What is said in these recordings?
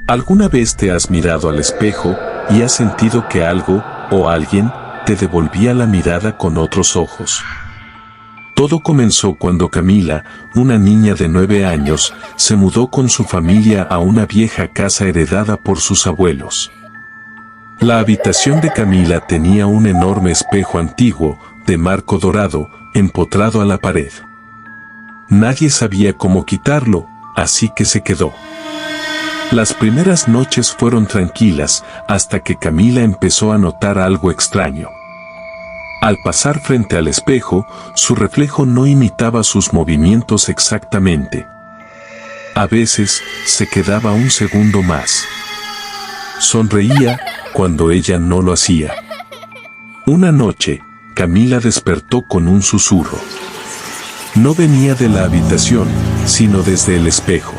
¿Alguna vez te has mirado al espejo y has sentido que algo o alguien te devolvía la mirada con otros ojos? Todo comenzó cuando Camila, una niña de 9 años, se mudó con su familia a una vieja casa heredada por sus abuelos. La habitación de Camila tenía un enorme espejo antiguo, de marco dorado, empotrado a la pared. Nadie sabía cómo quitarlo, así que se quedó. Las primeras noches fueron tranquilas hasta que Camila empezó a notar algo extraño. Al pasar frente al espejo, su reflejo no imitaba sus movimientos exactamente. A veces, se quedaba un segundo más. Sonreía cuando ella no lo hacía. Una noche, Camila despertó con un susurro. No venía de la habitación, sino desde el espejo.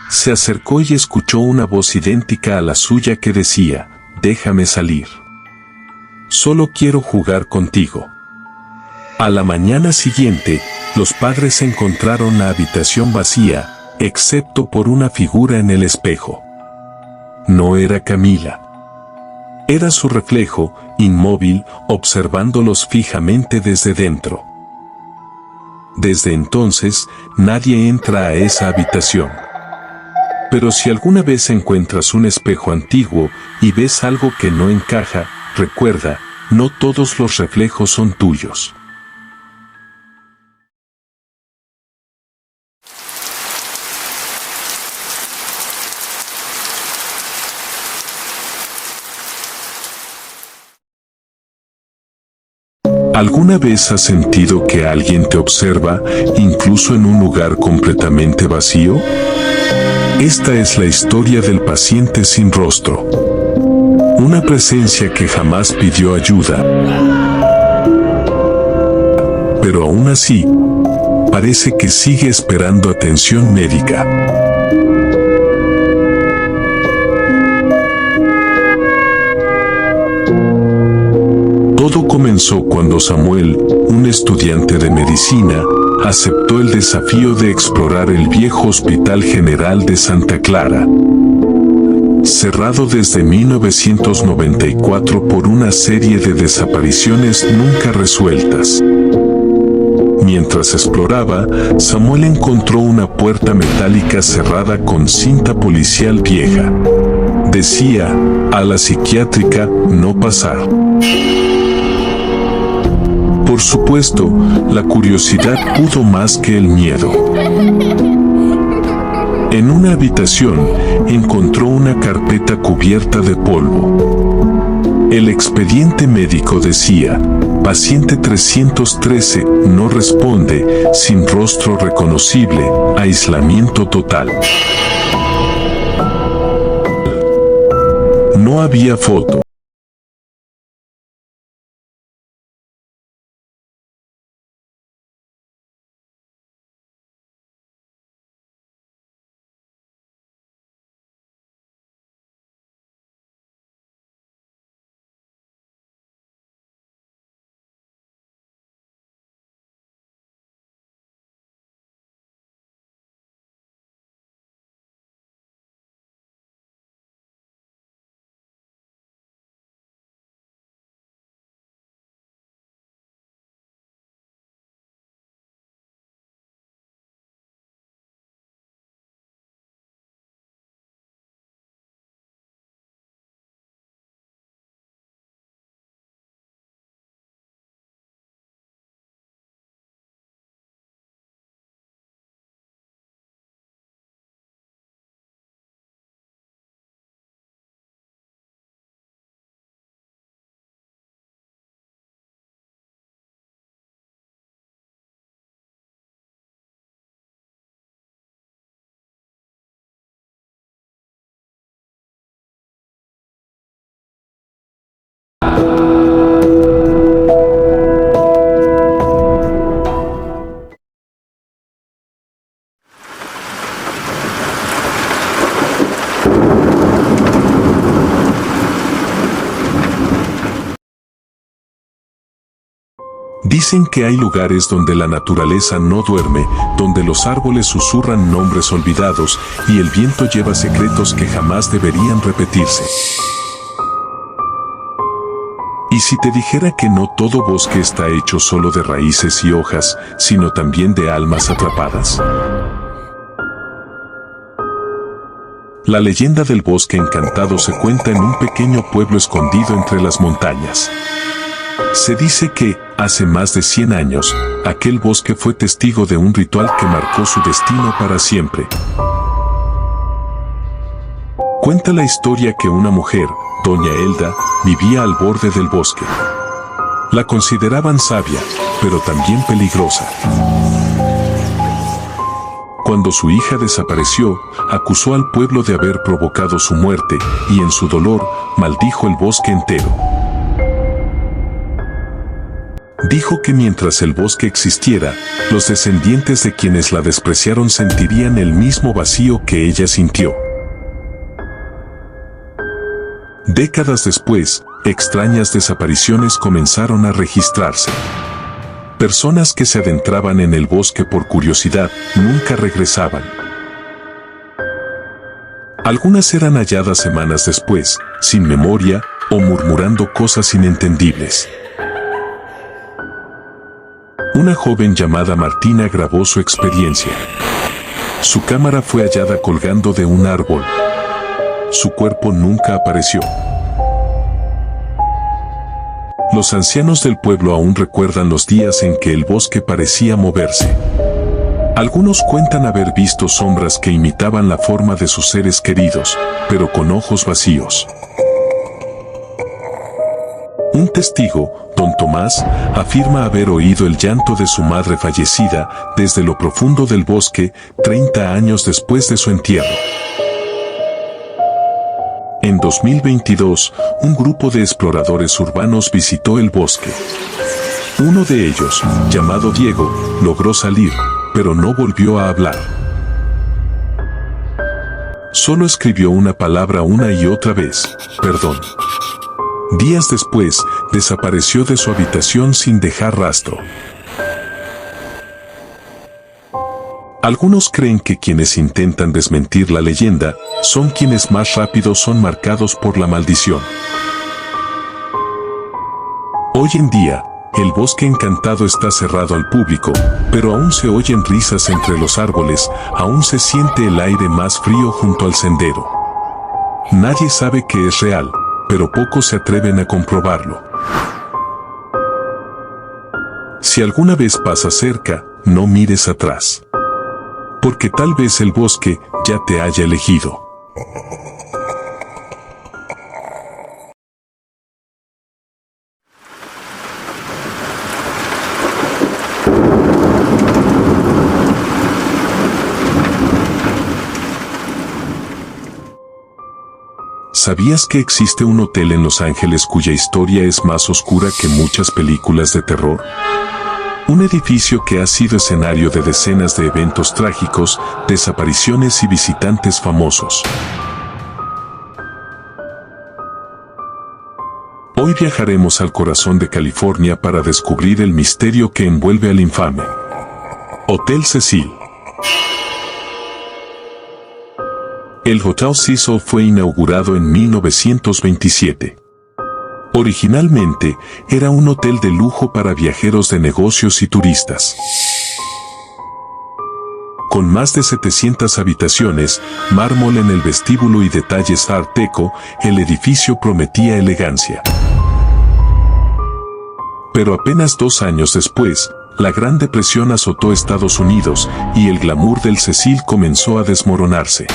Se acercó y escuchó una voz idéntica a la suya que decía: «Déjame salir. Solo quiero jugar contigo». A la mañana siguiente, los padres encontraron la habitación vacía, excepto por una figura en el espejo. No era Camila. Era su reflejo, inmóvil, observándolos fijamente desde dentro. Desde entonces, nadie entra a esa habitación. Pero si alguna vez encuentras un espejo antiguo y ves algo que no encaja, recuerda, no todos los reflejos son tuyos. ¿Alguna vez has sentido que alguien te observa, incluso en un lugar completamente vacío? Esta es la historia del paciente sin rostro. Una presencia que jamás pidió ayuda. Pero aún así, parece que sigue esperando atención médica. Todo comenzó cuando Samuel, un estudiante de medicina, aceptó el desafío de explorar el viejo Hospital General de Santa Clara. Cerrado desde 1994 por una serie de desapariciones nunca resueltas. Mientras exploraba, Samuel encontró una puerta metálica cerrada con cinta policial vieja. Decía: «A la psiquiátrica, no pasar». Por supuesto, la curiosidad pudo más que el miedo. En una habitación, encontró una carpeta cubierta de polvo. El expediente médico decía: «Paciente 313, no responde, sin rostro reconocible, aislamiento total». No había foto. Dicen que hay lugares donde la naturaleza no duerme, donde los árboles susurran nombres olvidados y el viento lleva secretos que jamás deberían repetirse. Y si te dijera que no todo bosque está hecho solo de raíces y hojas, sino también de almas atrapadas. La leyenda del bosque encantado se cuenta en un pequeño pueblo escondido entre las montañas. Se dice que, hace más de 100 años, aquel bosque fue testigo de un ritual que marcó su destino para siempre. Cuenta la historia que una mujer, Doña Elda, vivía al borde del bosque. La consideraban sabia, pero también peligrosa. Cuando su hija desapareció, acusó al pueblo de haber provocado su muerte y en su dolor maldijo el bosque entero. Dijo que mientras el bosque existiera, los descendientes de quienes la despreciaron sentirían el mismo vacío que ella sintió. Décadas después, extrañas desapariciones comenzaron a registrarse. Personas que se adentraban en el bosque por curiosidad nunca regresaban. Algunas eran halladas semanas después, sin memoria o murmurando cosas inentendibles. Una joven llamada Martina grabó su experiencia. Su cámara fue hallada colgando de un árbol. Su cuerpo nunca apareció. Los ancianos del pueblo aún recuerdan los días en que el bosque parecía moverse. Algunos cuentan haber visto sombras que imitaban la forma de sus seres queridos, pero con ojos vacíos. Un testigo, don Tomás, afirma haber oído el llanto de su madre fallecida desde lo profundo del bosque 30 años después de su entierro. En 2022, un grupo de exploradores urbanos visitó el bosque. Uno de ellos, llamado Diego, logró salir, pero no volvió a hablar. Solo escribió una palabra una y otra vez: perdón. Días después, desapareció de su habitación sin dejar rastro. Algunos creen que quienes intentan desmentir la leyenda son quienes más rápido son marcados por la maldición. Hoy en día, el bosque encantado está cerrado al público, pero aún se oyen risas entre los árboles, aún se siente el aire más frío junto al sendero. Nadie sabe que es real, pero pocos se atreven a comprobarlo. Si alguna vez pasas cerca, no mires atrás. Porque tal vez el bosque ya te haya elegido. ¿Sabías que existe un hotel en Los Ángeles cuya historia es más oscura que muchas películas de terror? Un edificio que ha sido escenario de decenas de eventos trágicos, desapariciones y visitantes famosos. Hoy viajaremos al corazón de California para descubrir el misterio que envuelve al infame Hotel Cecil. El Hotel Cecil fue inaugurado en 1927. Originalmente, era un hotel de lujo para viajeros de negocios y turistas. Con más de 700 habitaciones, mármol en el vestíbulo y detalles art deco, el edificio prometía elegancia. Pero apenas 2 años después, la Gran Depresión azotó Estados Unidos y el glamour del Cecil comenzó a desmoronarse.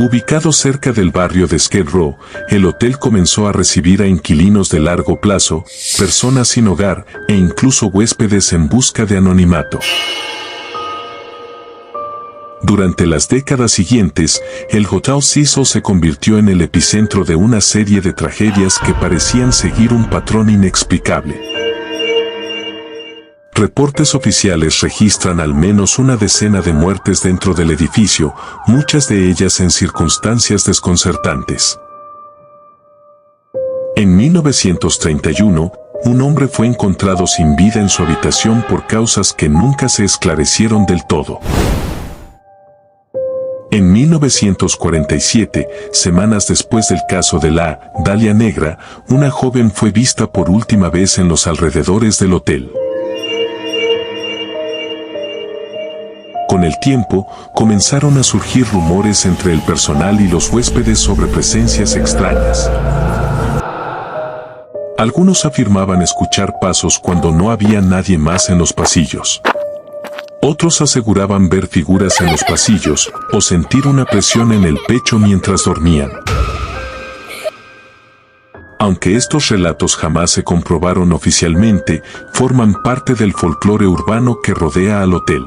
Ubicado cerca del barrio de Skid Row, el hotel comenzó a recibir a inquilinos de largo plazo, personas sin hogar e incluso huéspedes en busca de anonimato. Durante las décadas siguientes, el Hotel Cecil se convirtió en el epicentro de una serie de tragedias que parecían seguir un patrón inexplicable. Reportes oficiales registran al menos una decena de muertes dentro del edificio, muchas de ellas en circunstancias desconcertantes. En 1931, un hombre fue encontrado sin vida en su habitación por causas que nunca se esclarecieron del todo. En 1947, semanas después del caso de la Dalia Negra, una joven fue vista por última vez en los alrededores del hotel. Con el tiempo, comenzaron a surgir rumores entre el personal y los huéspedes sobre presencias extrañas. Algunos afirmaban escuchar pasos cuando no había nadie más en los pasillos. Otros aseguraban ver figuras en los pasillos o sentir una presión en el pecho mientras dormían. Aunque estos relatos jamás se comprobaron oficialmente, forman parte del folclore urbano que rodea al hotel.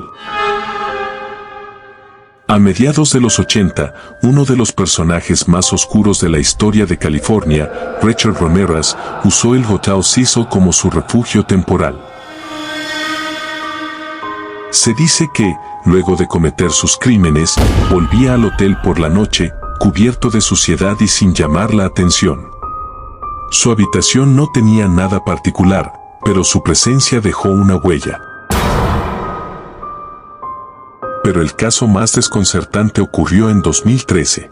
A mediados de los 80, uno de los personajes más oscuros de la historia de California, Richard Ramirez, usó el Hotel Cecil como su refugio temporal. Se dice que, luego de cometer sus crímenes, volvía al hotel por la noche, cubierto de suciedad y sin llamar la atención. Su habitación no tenía nada particular, pero su presencia dejó una huella. Pero el caso más desconcertante ocurrió en 2013.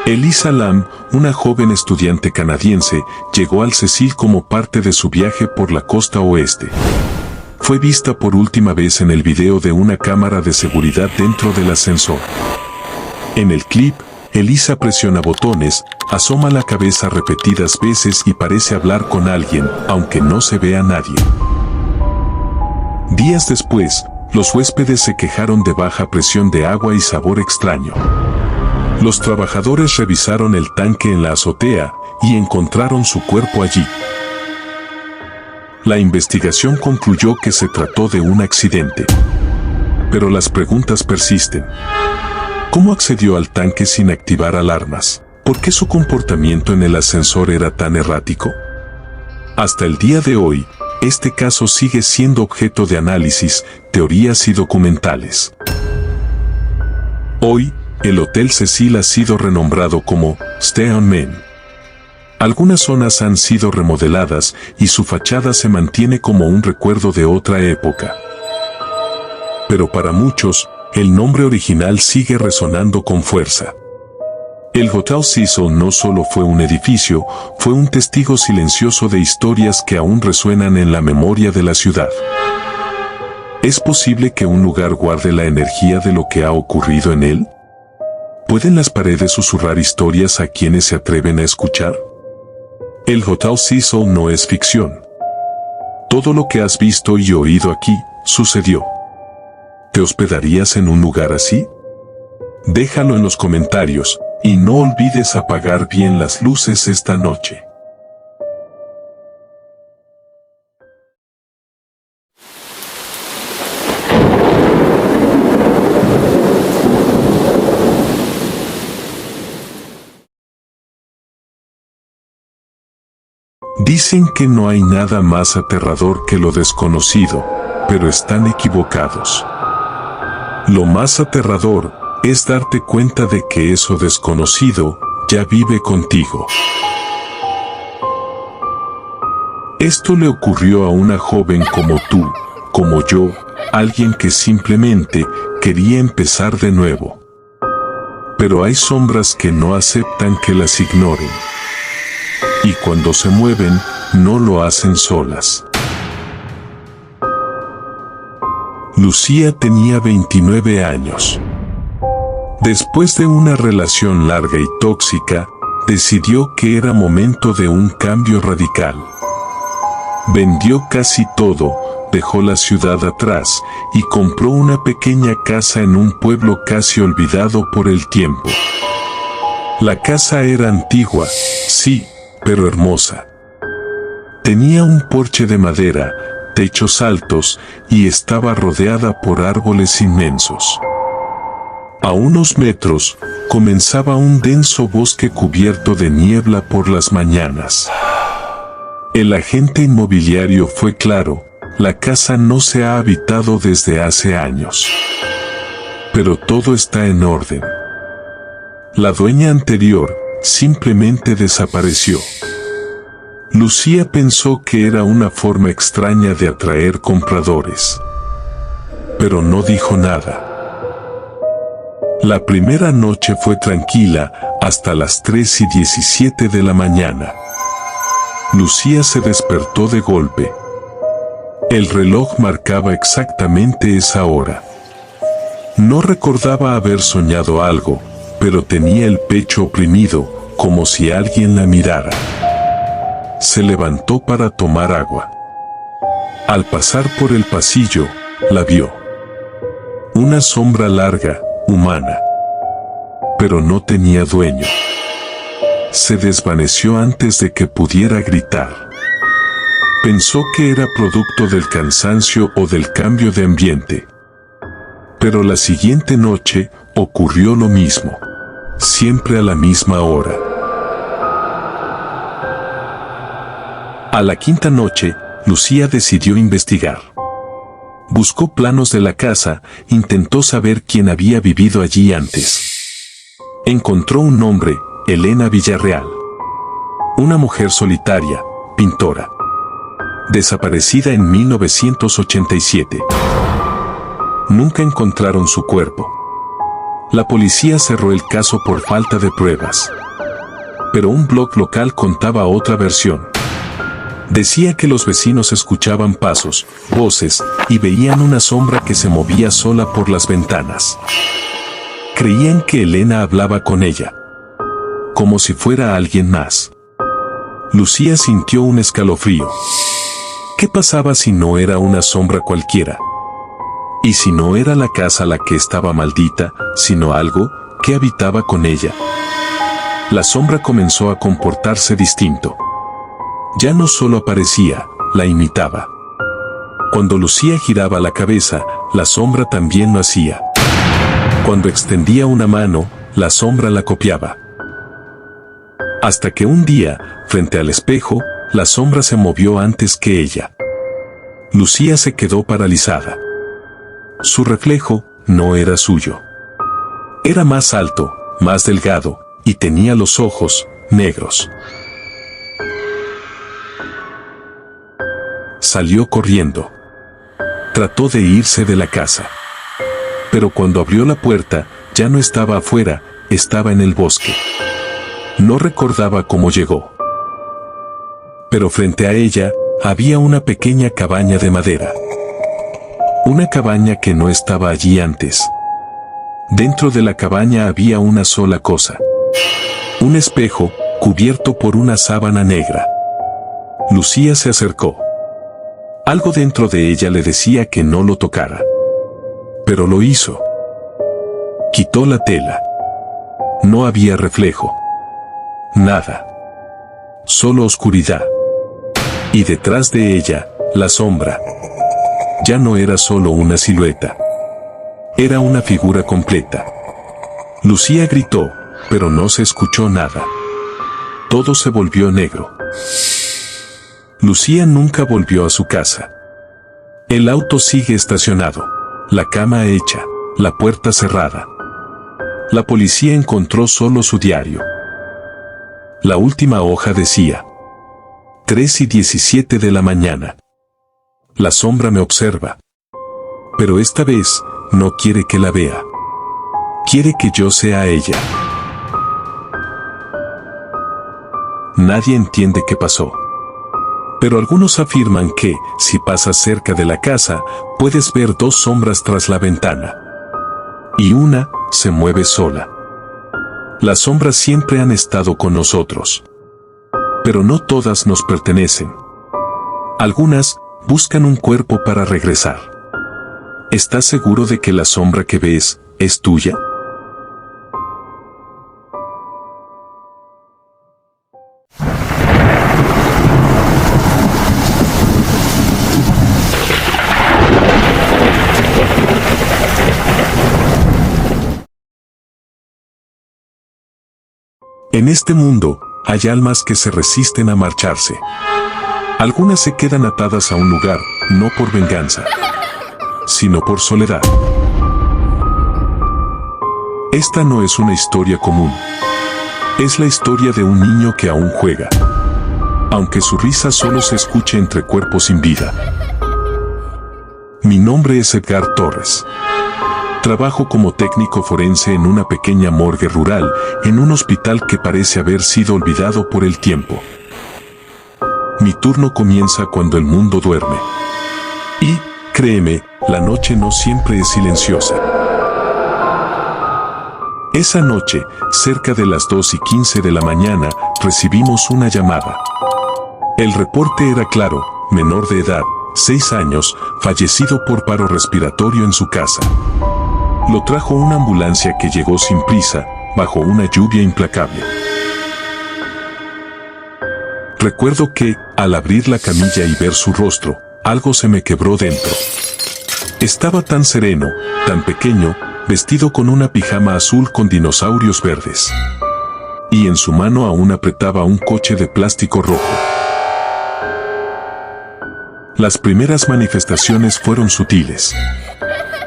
Elisa Lam, una joven estudiante canadiense, llegó al Cecil como parte de su viaje por la costa oeste. Fue vista por última vez en el video de una cámara de seguridad dentro del ascensor. En el clip, Elisa presiona botones, asoma la cabeza repetidas veces y parece hablar con alguien, aunque no se ve a nadie. Días después, los huéspedes se quejaron de baja presión de agua y sabor extraño. Los trabajadores revisaron el tanque en la azotea y encontraron su cuerpo allí. La investigación concluyó que se trató de un accidente. Pero las preguntas persisten. ¿Cómo accedió al tanque sin activar alarmas? ¿Por qué su comportamiento en el ascensor era tan errático? Hasta el día de hoy, este caso sigue siendo objeto de análisis, teorías y documentales. Hoy, el Hotel Cecil ha sido renombrado como Stay on Main. Algunas zonas han sido remodeladas y su fachada se mantiene como un recuerdo de otra época. Pero para muchos, el nombre original sigue resonando con fuerza. El Hotel Cecil no solo fue un edificio, fue un testigo silencioso de historias que aún resuenan en la memoria de la ciudad. ¿Es posible que un lugar guarde la energía de lo que ha ocurrido en él? ¿Pueden las paredes susurrar historias a quienes se atreven a escuchar? El Hotel Cecil no es ficción. Todo lo que has visto y oído aquí, sucedió. ¿Te hospedarías en un lugar así? Déjalo en los comentarios, y no olvides apagar bien las luces esta noche. Dicen que no hay nada más aterrador que lo desconocido, pero están equivocados. Lo más aterrador es darte cuenta de que eso desconocido ya vive contigo. Esto le ocurrió a una joven como tú, como yo, alguien que simplemente quería empezar de nuevo. Pero hay sombras que no aceptan que las ignoren. Y cuando se mueven, no lo hacen solas. Lucía tenía 29 años. Después de una relación larga y tóxica, decidió que era momento de un cambio radical. Vendió casi todo, dejó la ciudad atrás y compró una pequeña casa en un pueblo casi olvidado por el tiempo. La casa era antigua, sí, pero hermosa. Tenía un porche de madera, techos altos y estaba rodeada por árboles inmensos. A unos metros, comenzaba un denso bosque cubierto de niebla por las mañanas. El agente inmobiliario fue claro, la casa no se ha habitado desde hace años. Pero todo está en orden. La dueña anterior simplemente desapareció. Lucía pensó que era una forma extraña de atraer compradores, pero no dijo nada. La primera noche fue tranquila hasta las 3:17 de la mañana. Lucía se despertó de golpe. El reloj marcaba exactamente esa hora. No recordaba haber soñado algo, pero tenía el pecho oprimido, como si alguien la mirara. Se levantó para tomar agua. Al pasar por el pasillo, la vio. Una sombra larga, humana. Pero no tenía dueño. Se desvaneció antes de que pudiera gritar. Pensó que era producto del cansancio o del cambio de ambiente. Pero la siguiente noche ocurrió lo mismo. Siempre a la misma hora. A la quinta noche, Lucía decidió investigar. Buscó planos de la casa, intentó saber quién había vivido allí antes. Encontró un nombre, Elena Villarreal. Una mujer solitaria, pintora. Desaparecida en 1987. Nunca encontraron su cuerpo. La policía cerró el caso por falta de pruebas. Pero un blog local contaba otra versión. Decía que los vecinos escuchaban pasos, voces, y veían una sombra que se movía sola por las ventanas. Creían que Elena hablaba con ella, como si fuera alguien más. Lucía sintió un escalofrío. ¿Qué pasaba si no era una sombra cualquiera? Y si no era la casa la que estaba maldita, sino algo que habitaba con ella. La sombra comenzó a comportarse distinto. Ya no solo aparecía, la imitaba. Cuando Lucía giraba la cabeza, la sombra también lo hacía. Cuando extendía una mano, la sombra la copiaba. Hasta que un día, frente al espejo, la sombra se movió antes que ella. Lucía se quedó paralizada. Su reflejo no era suyo. Era más alto, más delgado, y tenía los ojos negros. Salió corriendo. Trató de irse de la casa. Pero cuando abrió la puerta, ya no estaba afuera, estaba en el bosque. No recordaba cómo llegó. Pero frente a ella, había una pequeña cabaña de madera. Una cabaña que no estaba allí antes. Dentro de la cabaña había una sola cosa. Un espejo, cubierto por una sábana negra. Lucía se acercó. Algo dentro de ella le decía que no lo tocara. Pero lo hizo. Quitó la tela. No había reflejo. Nada. Solo oscuridad. Y detrás de ella, la sombra. Ya no era solo una silueta. Era una figura completa. Lucía gritó, pero no se escuchó nada. Todo se volvió negro. Lucía nunca volvió a su casa. El auto sigue estacionado, la cama hecha, la puerta cerrada. La policía encontró solo su diario. La última hoja decía: 3:17 de la mañana. La sombra me observa. Pero esta vez, no quiere que la vea. Quiere que yo sea ella. Nadie entiende qué pasó. Pero algunos afirman que, si pasas cerca de la casa, puedes ver dos sombras tras la ventana. Y una, se mueve sola. Las sombras siempre han estado con nosotros. Pero no todas nos pertenecen. Algunas, buscan un cuerpo para regresar. ¿Estás seguro de que la sombra que ves, es tuya? En este mundo, hay almas que se resisten a marcharse. Algunas se quedan atadas a un lugar, no por venganza, sino por soledad. Esta no es una historia común. Es la historia de un niño que aún juega. aunque su risa solo se escuche entre cuerpos sin vida. Mi nombre es Edgar Torres. Trabajo como técnico forense en una pequeña morgue rural, en un hospital que parece haber sido olvidado por el tiempo. Mi turno comienza cuando el mundo duerme. Y, créeme, la noche no siempre es silenciosa. Esa noche, cerca de las 2:15 de la mañana, recibimos una llamada. El reporte era claro: menor de edad, 6 años, fallecido por paro respiratorio en su casa. Lo trajo una ambulancia que llegó sin prisa, bajo una lluvia implacable. Recuerdo que, al abrir la camilla y ver su rostro, algo se me quebró dentro. Estaba tan sereno, tan pequeño, vestido con una pijama azul con dinosaurios verdes. Y en su mano aún apretaba un coche de plástico rojo. Las primeras manifestaciones fueron sutiles.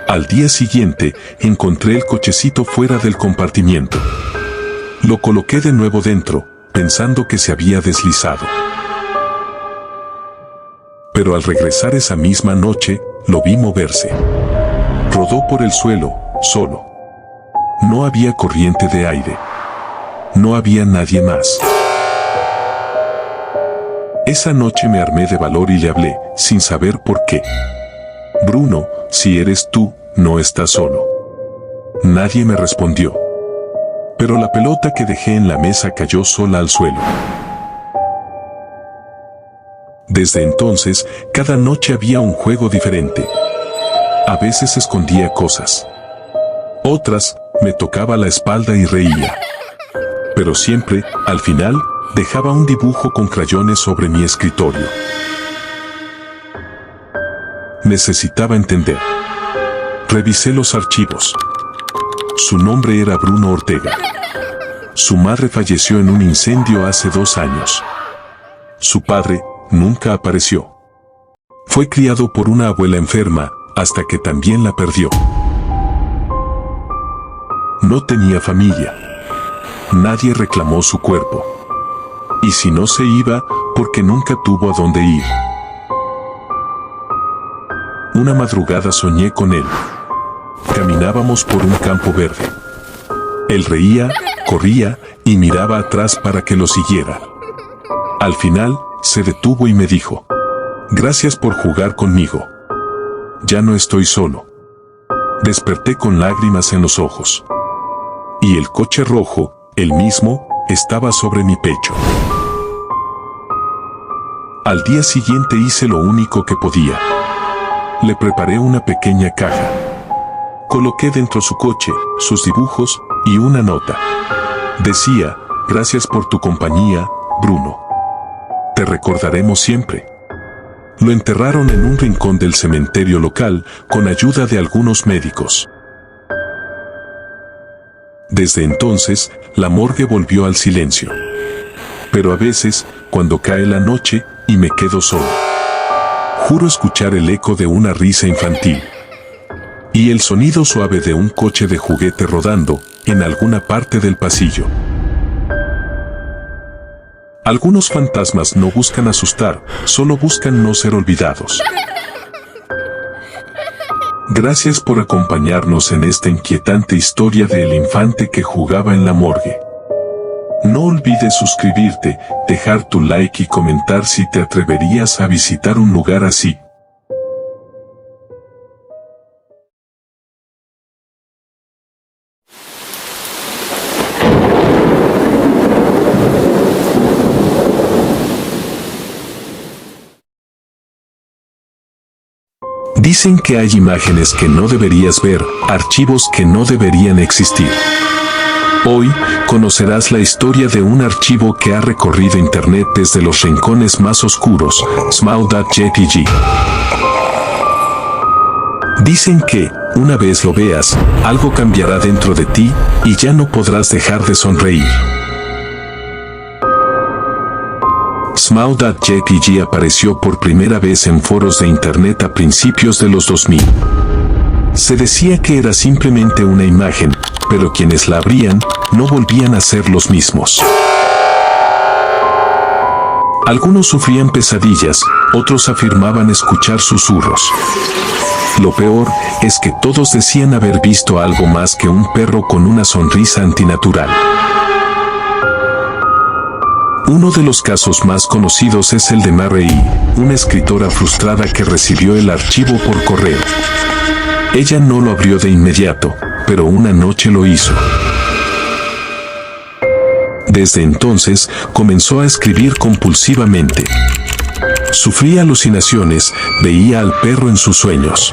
Al día siguiente, encontré el cochecito fuera del compartimiento. Lo coloqué de nuevo dentro, pensando que se había deslizado. Pero al regresar esa misma noche, lo vi moverse. Rodó por el suelo, solo. No había corriente de aire. No había nadie más. Esa noche me armé de valor y le hablé, sin saber por qué. Bruno, si eres tú, no estás solo. Nadie me respondió. Pero la pelota que dejé en la mesa cayó sola al suelo. Desde entonces, cada noche había un juego diferente. A veces escondía cosas. Otras, me tocaba la espalda y reía. Pero siempre, al final, dejaba un dibujo con crayones sobre mi escritorio. Necesitaba entender. Revisé los archivos. Su nombre era Bruno Ortega. Su madre falleció en un incendio hace 2 años. Su padre nunca apareció. Fue criado por una abuela enferma, hasta que también la perdió. No tenía familia. Nadie reclamó su cuerpo. Y si no se iba, porque nunca tuvo a dónde ir. Una madrugada soñé con él. Caminábamos por un campo verde. Él reía, corría y miraba atrás para que lo siguiera. Al final, se detuvo y me dijo: gracias por jugar conmigo. Ya no estoy solo. Desperté con lágrimas en los ojos. Y el coche rojo, el mismo, estaba sobre mi pecho. Al día siguiente hice lo único que podía. Le preparé una pequeña caja. Coloqué dentro su coche, sus dibujos y una nota. Decía: gracias por tu compañía, Bruno. Te recordaremos siempre. Lo enterraron en un rincón del cementerio local con ayuda de algunos médicos. Desde entonces, la morgue volvió al silencio. Pero a veces, cuando cae la noche y me quedo solo, juro escuchar el eco de una risa infantil y el sonido suave de un coche de juguete rodando en alguna parte del pasillo. Algunos fantasmas no buscan asustar, solo buscan no ser olvidados. Gracias por acompañarnos en esta inquietante historia del infante que jugaba en la morgue. No olvides suscribirte, dejar tu like y comentar si te atreverías a visitar un lugar así. Dicen que hay imágenes que no deberías ver, archivos que no deberían existir. Hoy, conocerás la historia de un archivo que ha recorrido Internet desde los rincones más oscuros, Smile.jpg. Dicen que, una vez lo veas, algo cambiará dentro de ti, y ya no podrás dejar de sonreír. Smile.jpg apareció por primera vez en foros de Internet a principios de los 2000. Se decía que era simplemente una imagen, pero quienes la abrían, no volvían a ser los mismos. Algunos sufrían pesadillas, otros afirmaban escuchar susurros. Lo peor es que todos decían haber visto algo más que un perro con una sonrisa antinatural. Uno de los casos más conocidos es el de Mary, una escritora frustrada que recibió el archivo por correo. Ella no lo abrió de inmediato, pero una noche lo hizo. Desde entonces, comenzó a escribir compulsivamente. Sufría alucinaciones, veía al perro en sus sueños.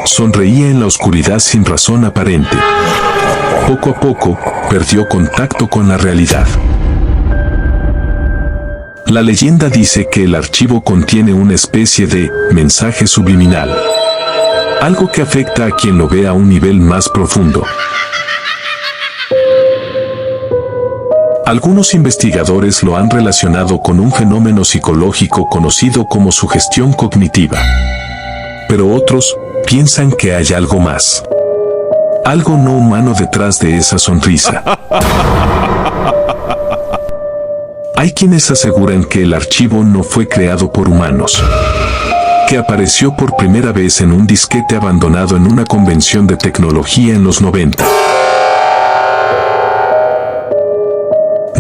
Sonreía en la oscuridad sin razón aparente. Poco a poco, perdió contacto con la realidad. La leyenda dice que el archivo contiene una especie de mensaje subliminal. Algo que afecta a quien lo ve a un nivel más profundo. Algunos investigadores lo han relacionado con un fenómeno psicológico conocido como sugestión cognitiva. Pero otros piensan que hay algo más. Algo no humano detrás de esa sonrisa. Hay quienes aseguran que el archivo no fue creado por humanos. Que apareció por primera vez en un disquete abandonado en una convención de tecnología en los 90.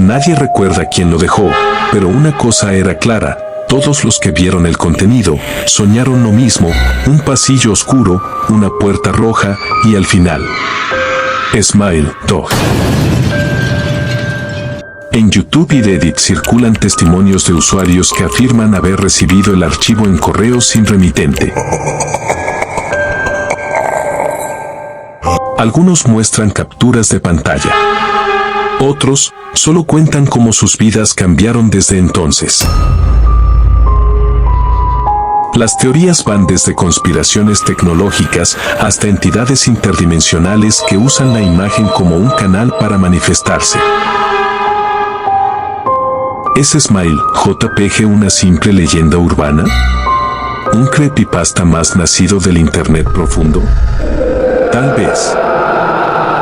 Nadie recuerda quién lo dejó, pero una cosa era clara, todos los que vieron el contenido soñaron lo mismo, un pasillo oscuro, una puerta roja y al final, Smile Dog. En YouTube y Reddit circulan testimonios de usuarios que afirman haber recibido el archivo en correo sin remitente. Algunos muestran capturas de pantalla. Otros solo cuentan cómo sus vidas cambiaron desde entonces. Las teorías van desde conspiraciones tecnológicas hasta entidades interdimensionales que usan la imagen como un canal para manifestarse. ¿Es Smile JPG una simple leyenda urbana? ¿Un creepypasta más nacido del internet profundo? Tal vez.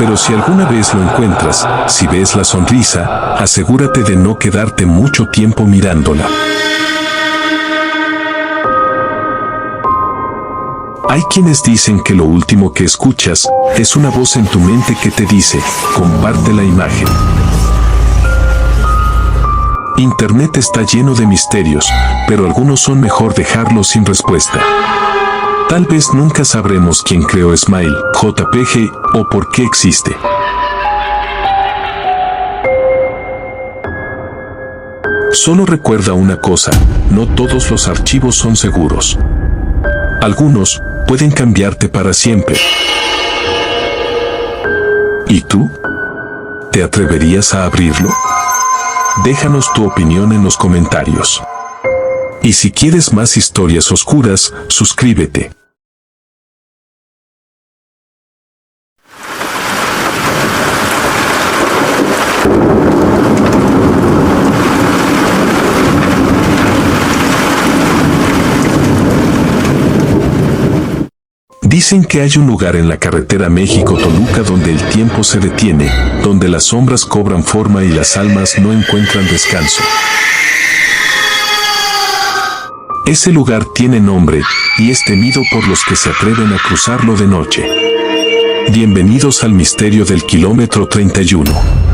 Pero si alguna vez lo encuentras, si ves la sonrisa, asegúrate de no quedarte mucho tiempo mirándola. Hay quienes dicen que lo último que escuchas es una voz en tu mente que te dice, comparte la imagen. Internet está lleno de misterios, pero algunos son mejor dejarlos sin respuesta. Tal vez nunca sabremos quién creó Smile JPG o por qué existe. Solo recuerda una cosa, no todos los archivos son seguros. Algunos pueden cambiarte para siempre. ¿Y tú? ¿Te atreverías a abrirlo? Déjanos tu opinión en los comentarios. Y si quieres más historias oscuras, suscríbete. Dicen que hay un lugar en la carretera México-Toluca donde el tiempo se detiene, donde las sombras cobran forma y las almas no encuentran descanso. Ese lugar tiene nombre y es temido por los que se atreven a cruzarlo de noche. Bienvenidos al misterio del kilómetro 31.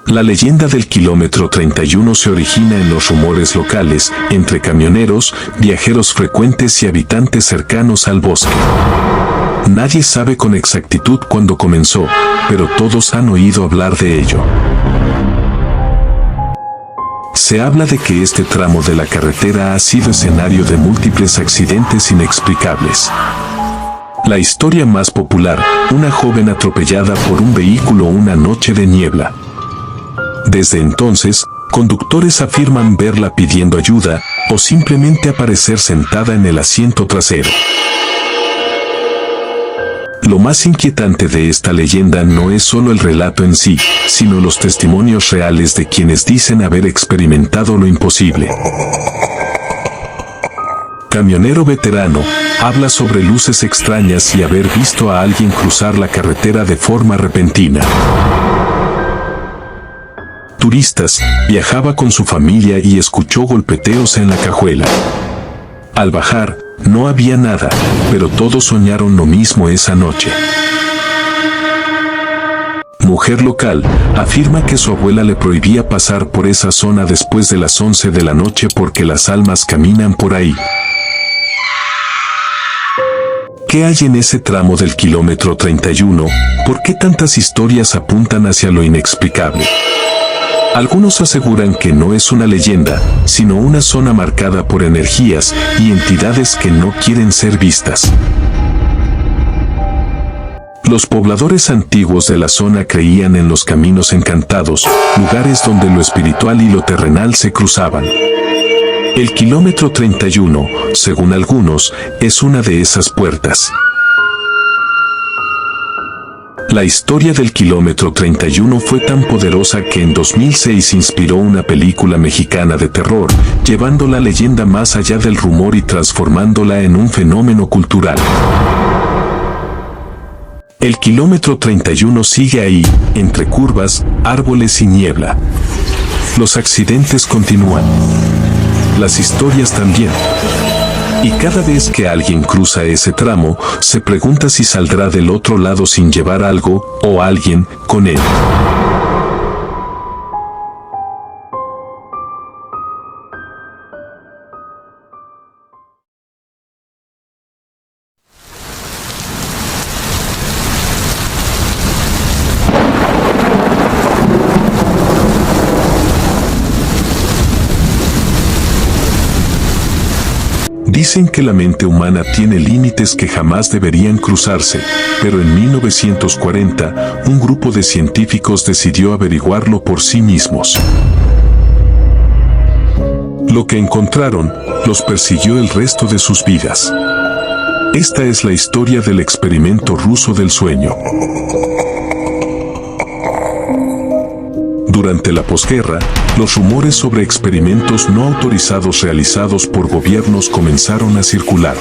La leyenda del kilómetro 31 se origina en los rumores locales, entre camioneros, viajeros frecuentes y habitantes cercanos al bosque. Nadie sabe con exactitud cuándo comenzó, pero todos han oído hablar de ello. Se habla de que este tramo de la carretera ha sido escenario de múltiples accidentes inexplicables. La historia más popular, una joven atropellada por un vehículo una noche de niebla. Desde entonces, conductores afirman verla pidiendo ayuda o simplemente aparecer sentada en el asiento trasero. Lo más inquietante de esta leyenda no es solo el relato en sí, sino los testimonios reales de quienes dicen haber experimentado lo imposible. Camionero veterano, habla sobre luces extrañas y haber visto a alguien cruzar la carretera de forma repentina. turistas, viajaba con su familia y escuchó golpeteos en la cajuela. Al bajar, no había nada, pero todos soñaron lo mismo esa noche. Mujer local afirma que su abuela le prohibía pasar por esa zona después de las 11 de la noche porque las almas caminan por ahí. ¿Qué hay en ese tramo del kilómetro 31? ¿Por qué tantas historias apuntan hacia lo inexplicable? Algunos aseguran que no es una leyenda, sino una zona marcada por energías y entidades que no quieren ser vistas. Los pobladores antiguos de la zona creían en los caminos encantados, lugares donde lo espiritual y lo terrenal se cruzaban. El kilómetro 31, según algunos, es una de esas puertas. La historia del kilómetro 31 fue tan poderosa que en 2006 inspiró una película mexicana de terror, llevando la leyenda más allá del rumor y transformándola en un fenómeno cultural. El kilómetro 31 sigue ahí, entre curvas, árboles y niebla. Los accidentes continúan. Las historias también. Y cada vez que alguien cruza ese tramo, se pregunta si saldrá del otro lado sin llevar algo o alguien con él. Dicen que la mente humana tiene límites que jamás deberían cruzarse, pero en 1940, un grupo de científicos decidió averiguarlo por sí mismos. Lo que encontraron, los persiguió el resto de sus vidas. Esta es la historia del experimento ruso del sueño. Durante la posguerra, los rumores sobre experimentos no autorizados realizados por gobiernos comenzaron a circular.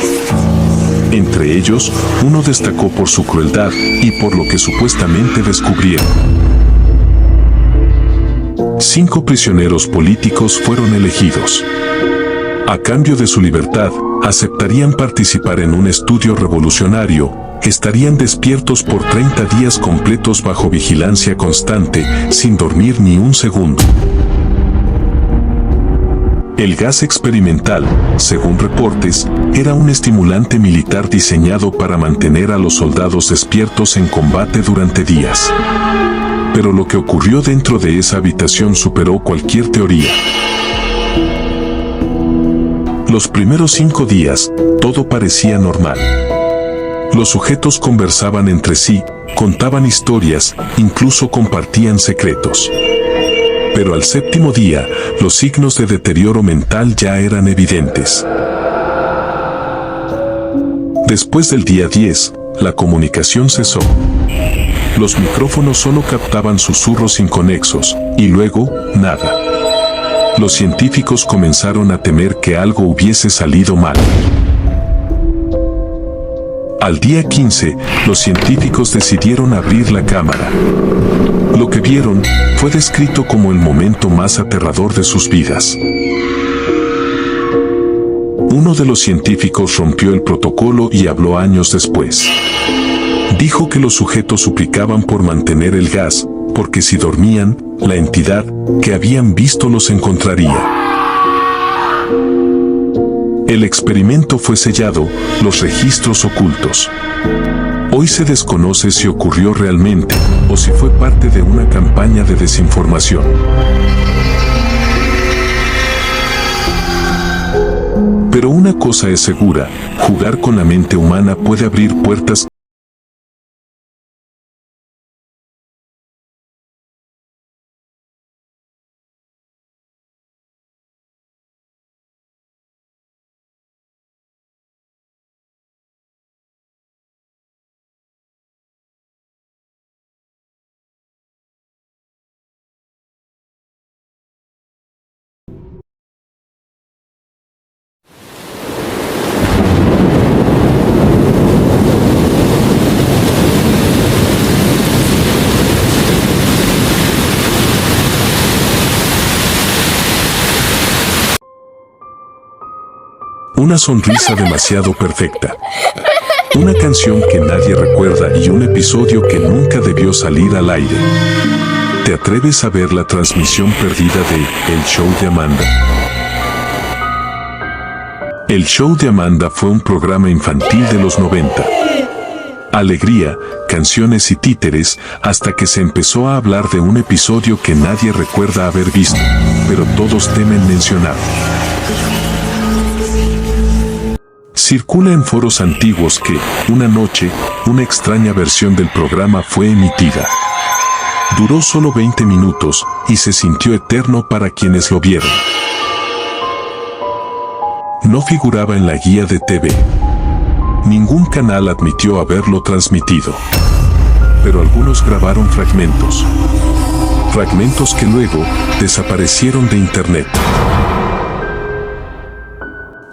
Entre ellos, uno destacó por su crueldad y por lo que supuestamente descubrieron. 5 prisioneros políticos fueron elegidos. A cambio de su libertad, aceptarían participar en un estudio revolucionario. Estarían despiertos por 30 días completos bajo vigilancia constante, sin dormir ni un segundo. El gas experimental, según reportes, era un estimulante militar diseñado para mantener a los soldados despiertos en combate durante días. Pero lo que ocurrió dentro de esa habitación superó cualquier teoría. Los primeros 5 días, todo parecía normal. Los sujetos conversaban entre sí, contaban historias, incluso compartían secretos. Pero al 7º día, los signos de deterioro mental ya eran evidentes. Después del día 10, la comunicación cesó. Los micrófonos solo captaban susurros inconexos, y luego, nada. Los científicos comenzaron a temer que algo hubiese salido mal. Al día 15, los científicos decidieron abrir la cámara. Lo que vieron fue descrito como el momento más aterrador de sus vidas. Uno de los científicos rompió el protocolo y habló años después. Dijo que los sujetos suplicaban por mantener el gas, porque si dormían, la entidad que habían visto los encontraría. El experimento fue sellado, los registros ocultos. Hoy se desconoce si ocurrió realmente, o si fue parte de una campaña de desinformación. Pero una cosa es segura, jugar con la mente humana puede abrir puertas Una sonrisa demasiado perfecta. Una canción que nadie recuerda y un episodio que nunca debió salir al aire. ¿Te atreves a ver la transmisión perdida de El Show de Amanda? El Show de Amanda fue un programa infantil de los 90. Alegría, canciones y títeres, hasta que se empezó a hablar de un episodio que nadie recuerda haber visto, pero todos temen mencionar. Circula en foros antiguos que, una noche, una extraña versión del programa fue emitida. Duró solo 20 minutos, y se sintió eterno para quienes lo vieron. No figuraba en la guía de TV. Ningún canal admitió haberlo transmitido. Pero algunos grabaron fragmentos. Fragmentos que luego desaparecieron de internet.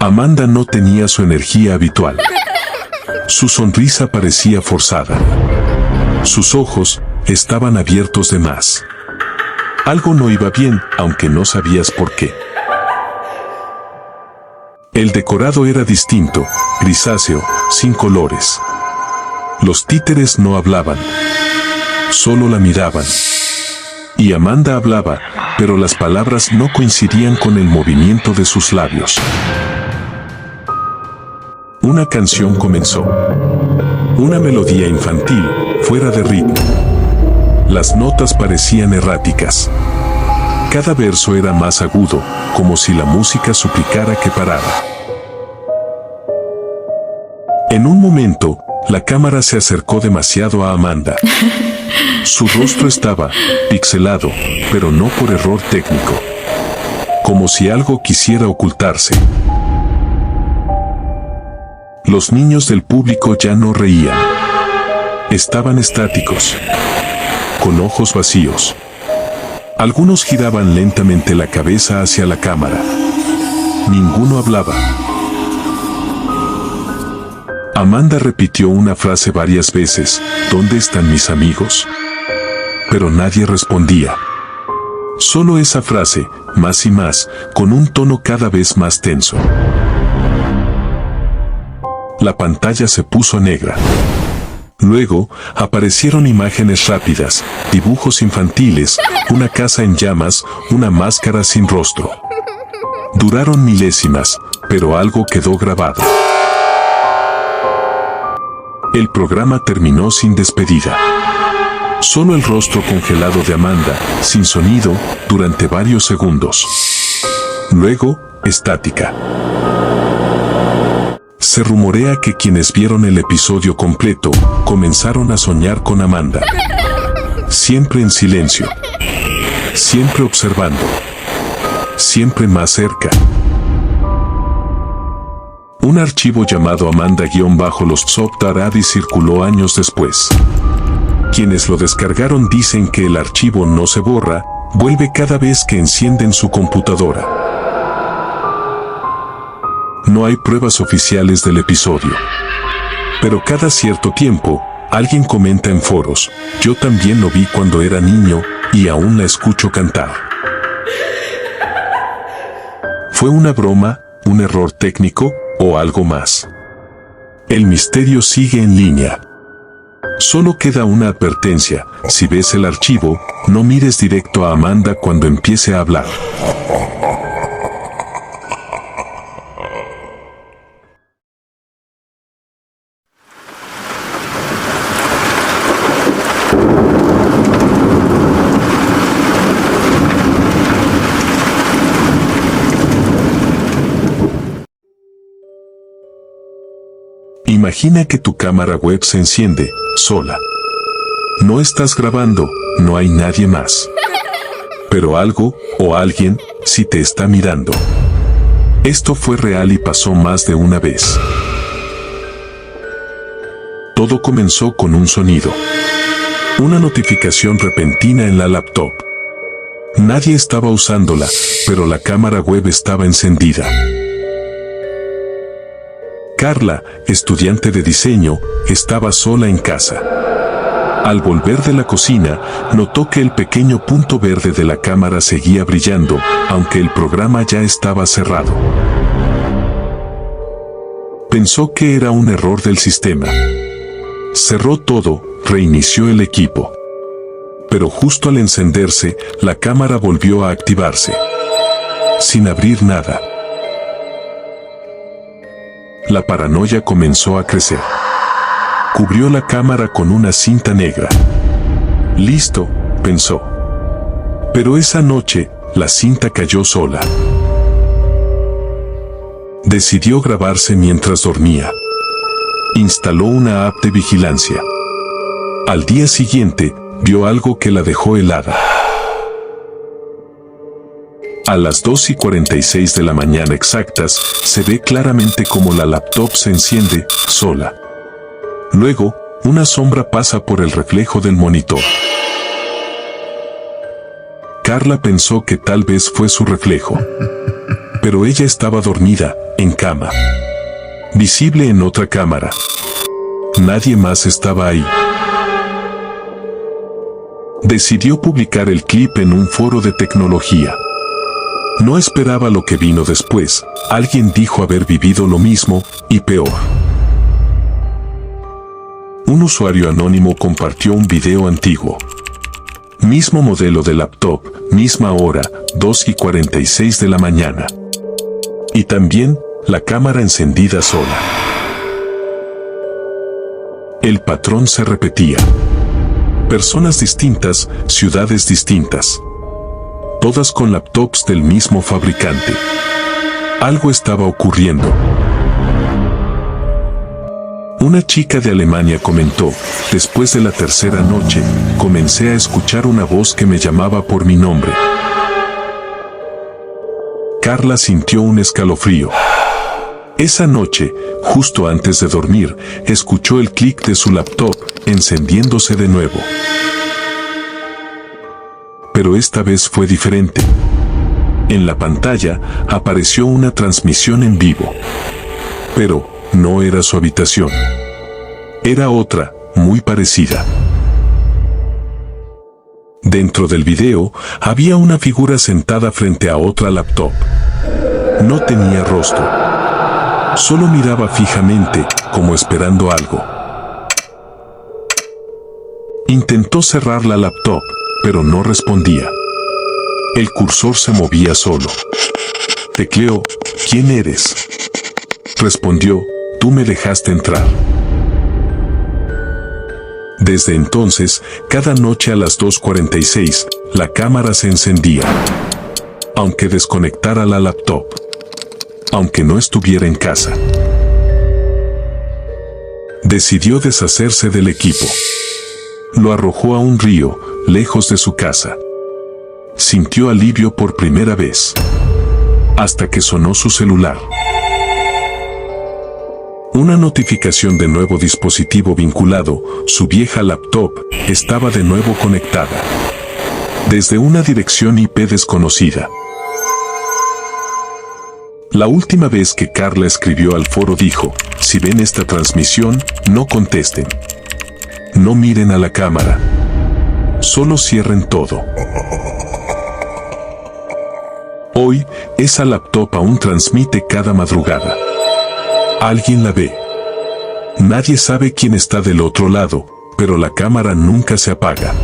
Amanda no tenía su energía habitual. Su sonrisa parecía forzada. Sus ojos estaban abiertos de más. Algo no iba bien, aunque no sabías por qué. El decorado era distinto, grisáceo, sin colores. Los títeres no hablaban. Solo la miraban. Y Amanda hablaba, pero las palabras no coincidían con el movimiento de sus labios. Una canción comenzó. Una melodía infantil, fuera de ritmo. Las notas parecían erráticas. Cada verso era más agudo, como si la música suplicara que parara. En un momento, la cámara se acercó demasiado a Amanda. Su rostro estaba pixelado, pero no por error técnico. Como si algo quisiera ocultarse. Los niños del público ya no reían. Estaban estáticos, con ojos vacíos. Algunos giraban lentamente la cabeza hacia la cámara. Ninguno hablaba. Amanda repitió una frase varias veces: ¿dónde están mis amigos? Pero nadie respondía. Solo esa frase, más y más, con un tono cada vez más tenso. La pantalla se puso negra. Luego, aparecieron imágenes rápidas, dibujos infantiles, una casa en llamas, una máscara sin rostro. Duraron milésimas, pero algo quedó grabado. El programa terminó sin despedida. Solo el rostro congelado de Amanda, sin sonido, durante varios segundos. Luego, estática. Se rumorea que quienes vieron el episodio completo comenzaron a soñar con Amanda. Siempre en silencio. Siempre observando. Siempre más cerca. Un archivo llamado Amanda-los Tzoptaradi circuló años después. Quienes lo descargaron dicen que el archivo no se borra, vuelve cada vez que encienden su computadora. No hay pruebas oficiales del episodio. Pero cada cierto tiempo, alguien comenta en foros: yo también lo vi cuando era niño, y aún la escucho cantar. ¿Fue una broma, un error técnico, o algo más? El misterio sigue en línea. Solo queda una advertencia: si ves el archivo, no mires directo a Amanda cuando empiece a hablar. Imagina que tu cámara web se enciende, sola. No estás grabando, no hay nadie más. Pero algo, o alguien, sí te está mirando. Esto fue real y pasó más de una vez. Todo comenzó con un sonido. Una notificación repentina en la laptop. Nadie estaba usándola, pero la cámara web estaba encendida. Carla, estudiante de diseño, estaba sola en casa. Al volver de la cocina, notó que el pequeño punto verde de la cámara seguía brillando, aunque el programa ya estaba cerrado. Pensó que era un error del sistema. Cerró todo, reinició el equipo. Pero justo al encenderse, la cámara volvió a activarse. Sin abrir nada. La paranoia comenzó a crecer. Cubrió la cámara con una cinta negra. Listo, pensó. Pero esa noche, la cinta cayó sola. Decidió grabarse mientras dormía. Instaló una app de vigilancia. Al día siguiente, vio algo que la dejó helada. A las 2:46 de la mañana exactas, se ve claramente cómo la laptop se enciende, sola. Luego, una sombra pasa por el reflejo del monitor. Carla pensó que tal vez fue su reflejo. Pero ella estaba dormida, en cama. Visible en otra cámara. Nadie más estaba ahí. Decidió publicar el clip en un foro de tecnología. No esperaba lo que vino después. Alguien dijo haber vivido lo mismo, y peor. Un usuario anónimo compartió un video antiguo. Mismo modelo de laptop, misma hora, 2:46 de la mañana. Y también, la cámara encendida sola. El patrón se repetía. Personas distintas, ciudades distintas. Todas con laptops del mismo fabricante. Algo estaba ocurriendo. Una chica de Alemania comentó, después de la tercera noche, comencé a escuchar una voz que me llamaba por mi nombre. Carla sintió un escalofrío. Esa noche, justo antes de dormir, escuchó el clic de su laptop, encendiéndose de nuevo. Pero esta vez fue diferente. En la pantalla, apareció una transmisión en vivo. Pero, no era su habitación. Era otra, muy parecida. Dentro del video, había una figura sentada frente a otra laptop. No tenía rostro. Solo miraba fijamente, como esperando algo. Intentó cerrar la laptop, pero no respondía. El cursor se movía solo. Tecleó, ¿quién eres? Respondió, tú me dejaste entrar. Desde entonces, cada noche a las 2:46, la cámara se encendía. Aunque desconectara la laptop. Aunque no estuviera en casa. Decidió deshacerse del equipo. Lo arrojó a un río, lejos de su casa. Sintió alivio por primera vez. Hasta que sonó su celular. Una notificación de nuevo dispositivo vinculado, su vieja laptop, estaba de nuevo conectada. Desde una dirección IP desconocida. La última vez que Carla escribió al foro dijo, si ven esta transmisión, no contesten. No miren a la cámara. Solo cierren todo. Hoy, esa laptop aún transmite cada madrugada. Alguien la ve. Nadie sabe quién está del otro lado, pero la cámara nunca se apaga.